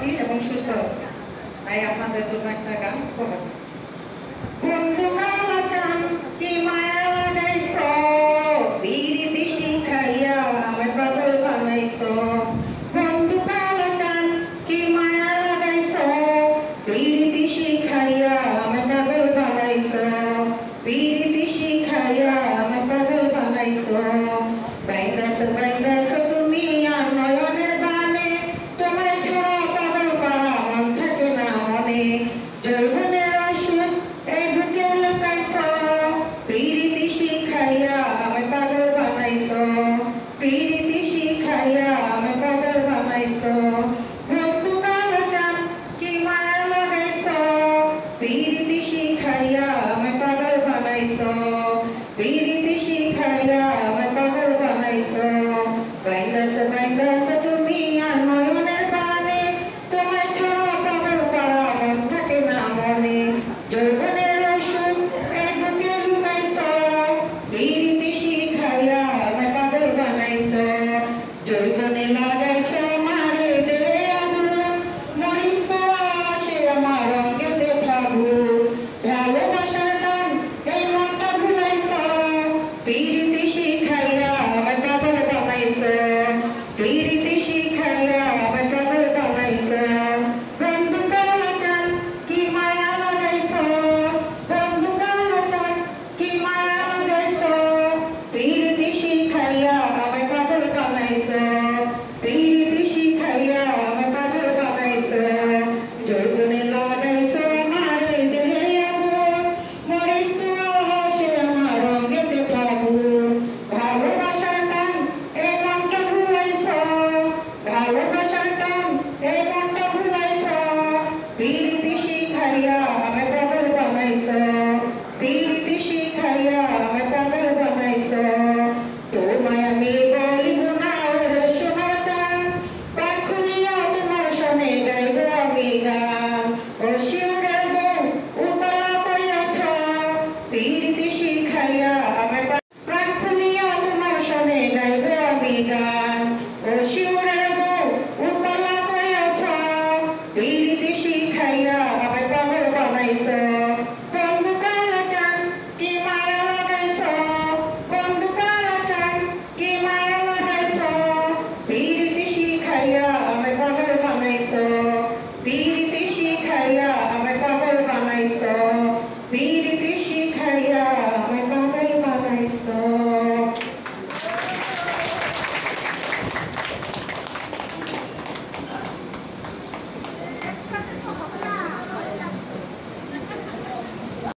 আছি এবং সুস্থ আছি, তাই আপনাদের জন্য একটা গান উপহার দিচ্ছি। বন্ধু কালা চান কি মায়া লাগাইছো, পিরিতি শিখাইয়া আমায় পাগল বানাইছো। বন্ধু কালা চান কি মায়া লাগাইছো, পিরিতি শিখাইয়া আমায় পাগল বানাইছো। পিরিতি শিখাইয়া আমায় পাগল বানাইছো। বাইন্দাছো বাইন্দাছো তুমি আর নয়নের বানে, তোমায় ছাড়া পাগল পারা মন থাকে না মনে। যৌবনের ওষুধ এই বুকে লুকাইছো, পিরিতি শিখাইয়া আমায় পাগল বানাইছো। পিরিতি শিখাইয়া আমায় পাগল বানাইছো। বন্ধু কালা চান কি মায়া লাগাইছো, পিরিতি শিখাইয়া আমায় পাগল বানাইছো। পিরিতি শিখাইয়া আমায় পাগল বানাইছো। বাইন্দাছো বাইন্দাছো তুমি আর নয়নের বানে, তোমায় ছাড়া পাগল পারা মন থাকে না মনে। যৌবনের ওষুধ এই বুকে লুকাইছো, পিরিতি শিখাইয়া আমায় পাগল বানাইছো। যৌবনে লাগাইছো মারে দে আগুন, মরিস তো আসে আমার অঙ্গেতে ফাগুন। ভালোবাসার টান এই মনটা ভুলাইছো, পিরিতি শিখাইয়া আমায় পাগল বানাইছো। পিরিতি শিখাইয়া আমায় পাগল বানাইছো। বন্ধু কালা চান কি মায়া লাগাইছো, বন্ধু কালা চান কি মায়া লাগাইছো, পিরিতি শিখাইয়া আমায় পাগল বানাইছো। পিরিতি শিখাইয়া আমায় পাগল বানাইছো। যৌবনে লাগাইছো আমারে দেহে আগুন, মরিস তো আসে আমার অঙ্গেতে ফাগুন। ভালোবাসার টান এই মনটা ভুলাইছো, ভালোবাসার টান এই মনটা ভুলাইছো। পিরিতি শিখাইয়া আমায় পাগল বানাইছো। পিরিতি শিখাইয়া আমায় পাগল বানাইছো। তোমায় আমি বলিব না ওরে সোনার চান, প্রাণ খুলিয়া তোমার সনে গাইব আমি গান। ও শিউরের বউ উতলা করিয়াছ, পিরিতি শিখাইয়া আমায় প্রাণ খুলিয়া তোমার সনে গাইব আমি গান।